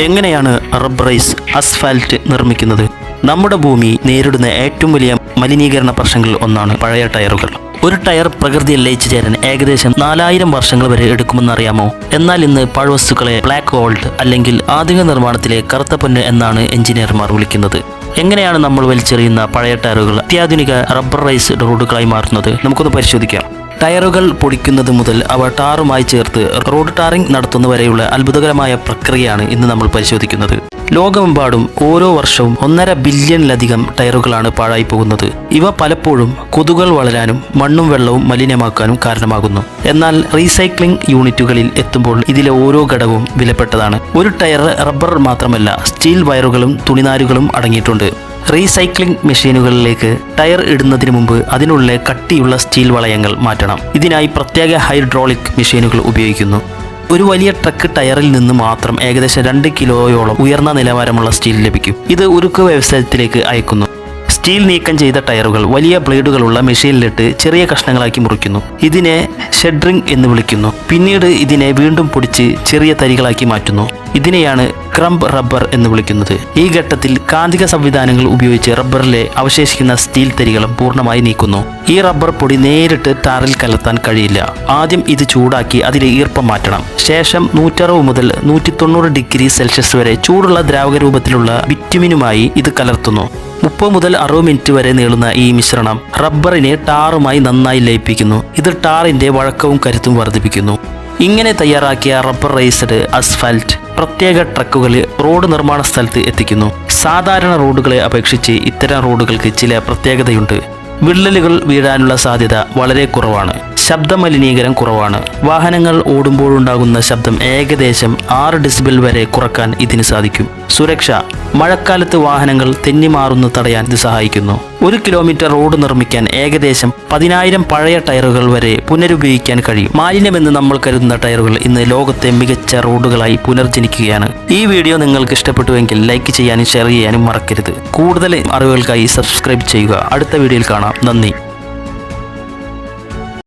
എങ്ങനെയാണ് rubberise asphalt നിർമ്മിക്കുന്നത്? നമ്മുടെ ഭൂമി നേരിടുന്ന ഏറ്റവും വലിയ മലിനീകരണ പ്രശ്നങ്ങളിൽ ഒന്നാണ് പഴയ ടയറുകൾ. ഒരു ടയർ പ്രകൃതിയിൽ ലയിച്ചു ചേരാൻ ഏകദേശം 4000 വർഷങ്ങൾ വരെ എടുക്കുമെന്നറിയാമോ? എന്നാൽ ഇന്ന് പഴവസ്തുക്കളെ ബ്ലാക്ക് ഗോൾഡ് അല്ലെങ്കിൽ ആധുനിക നിർമ്മാണത്തിലെ കറുത്ത പൊന്ന് എന്നാണ് എഞ്ചിനീയർമാർ വിളിക്കുന്നത്. എങ്ങനെയാണ് നമ്മൾ വലിച്ചെറിയുന്ന പഴയ ടയറുകൾ അത്യാധുനിക റബ്ബറൈസ് റോഡുകളായി മാറുന്നത്? നമുക്കൊന്ന് പരിശോധിക്കാം. ടയറുകൾ പൊടിക്കുന്നത് മുതൽ അവ ടാറുമായി ചേർത്ത് റോഡ് ടാറിംഗ് നടത്തുന്നവരെയുള്ള അത്ഭുതകരമായ പ്രക്രിയയാണ് ഇന്ന് നമ്മൾ പരിശോധിക്കുന്നത്. ലോകമെമ്പാടും ഓരോ വർഷവും 1.5 ബില്യണിലധികം ടയറുകളാണ് പാഴായി പോകുന്നത്. ഇവ പലപ്പോഴും കൊതുകുകൾ വളരാനും മണ്ണും വെള്ളവും മലിനമാക്കാനും കാരണമാകുന്നു. എന്നാൽ റീസൈക്ലിംഗ് യൂണിറ്റുകളിൽ എത്തുമ്പോൾ ഇതിലെ ഓരോ ഘടകവും വിലപ്പെട്ടതാണ്. ഒരു ടയർ റബ്ബർ മാത്രമല്ല, സ്റ്റീൽ വയറുകളും തുണിനാരുകളും അടങ്ങിയിട്ടുണ്ട്. റീസൈക്ലിംഗ് മെഷീനുകളിലേക്ക് ടയർ ഇടുന്നതിന് മുമ്പ് അതിനുള്ളിലെ കട്ടിയുള്ള സ്റ്റീൽ വളയങ്ങൾ മാറ്റണം. ഇതിനായി പ്രത്യേക ഹൈഡ്രോളിക് മെഷീനുകൾ ഉപയോഗിക്കുന്നു. ഒരു വലിയ ട്രക്ക് ടയറിൽ നിന്ന് മാത്രം ഏകദേശം 2 കിലോയോളം ഉയർന്ന നിലവാരമുള്ള സ്റ്റീൽ ലഭിക്കും. ഇത് ഉരുക്ക് വ്യവസായത്തിലേക്ക് അയക്കുന്നു. സ്റ്റീൽ നീക്കം ചെയ്ത ടയറുകൾ വലിയ ബ്ലേഡുകളുള്ള മെഷീനിലിട്ട് ചെറിയ കഷ്ണങ്ങളാക്കി മുറിക്കുന്നു. ഇതിനെ ഷെഡറിംഗ് എന്ന് വിളിക്കുന്നു. പിന്നീട് ഇതിനെ വീണ്ടും പൊടിച്ച് ചെറിയ തരികളാക്കി മാറ്റുന്നു. ഇതിനെയാണ് ക്രംപ് റബ്ബർ എന്ന് വിളിക്കുന്നത്. ഈ ഘട്ടത്തിൽ കാന്തിക സംവിധാനങ്ങൾ ഉപയോഗിച്ച് റബ്ബറിലെ അവശേഷിക്കുന്ന സ്റ്റീൽ തരികളും പൂർണ്ണമായി നീക്കുന്നു. ഈ റബ്ബർ പൊടി നേരിട്ട് ടാറിൽ കലർത്താൻ കഴിയില്ല. ആദ്യം ഇത് ചൂടാക്കി അതിലെ ഈർപ്പം മാറ്റണം. ശേഷം 160 മുതൽ 190 ഡിഗ്രി സെൽഷ്യസ് വരെ ചൂടുള്ള ദ്രാവക രൂപത്തിലുള്ള ബിറ്റുമിനുമായി ഇത് കലർത്തുന്നു. 30 മുതൽ 60 മിനിറ്റ് വരെ നീളുന്ന ഈ മിശ്രണം റബ്ബറിനെ ടാറുമായി നന്നായി ലയിപ്പിക്കുന്നു. ഇത് ടാറിന്റെ വഴക്കവും കരുത്തും വർദ്ധിപ്പിക്കുന്നു. ഇങ്ങനെ തയ്യാറാക്കിയ റബ്ബറൈസ്ഡ് അസ്ഫാൽറ്റ് പ്രത്യേക ട്രക്കുകളിൽ റോഡ് നിർമ്മാണ സ്ഥലത്ത് എത്തിക്കുന്നു. സാധാരണ റോഡുകളെ അപേക്ഷിച്ച് ഇത്തരം റോഡുകൾക്ക് ചില പ്രത്യേകതയുണ്ട്. വിള്ളലുകൾ വീഴാനുള്ള സാധ്യത വളരെ കുറവാണ്. ശബ്ദ മലിനീകരണം കുറവാണ്. വാഹനങ്ങൾ ഓടുമ്പോഴുണ്ടാകുന്ന ശബ്ദം ഏകദേശം 6 ഡെസിബൽ വരെ കുറക്കാൻ ഇതിന് സാധിക്കും. സുരക്ഷ: മഴക്കാലത്ത് വാഹനങ്ങൾ തെന്നിമാറുന്നത് തടയാൻ ഇത് സഹായിക്കുന്നു. 1 കിലോമീറ്റർ റോഡ് നിർമ്മിക്കാൻ ഏകദേശം 10,000 പഴയ ടയറുകൾ വരെ പുനരുപയോഗിക്കാൻ കഴിയും. മാലിന്യമെന്ന് നമ്മൾ കരുതുന്ന ടയറുകൾ ഇന്ന് ലോകത്തെ മികച്ച റോഡുകളായി പുനർജനിക്കുകയാണ്. ഈ വീഡിയോ നിങ്ങൾക്ക് ഇഷ്ടപ്പെട്ടുവെങ്കിൽ ലൈക്ക് ചെയ്യാനും ഷെയർ ചെയ്യാനും മറക്കരുത്. കൂടുതൽ അറിവുകൾക്കായി സബ്സ്ക്രൈബ് ചെയ്യുക. അടുത്ത വീഡിയോയിൽ കാണാം. നന്ദി.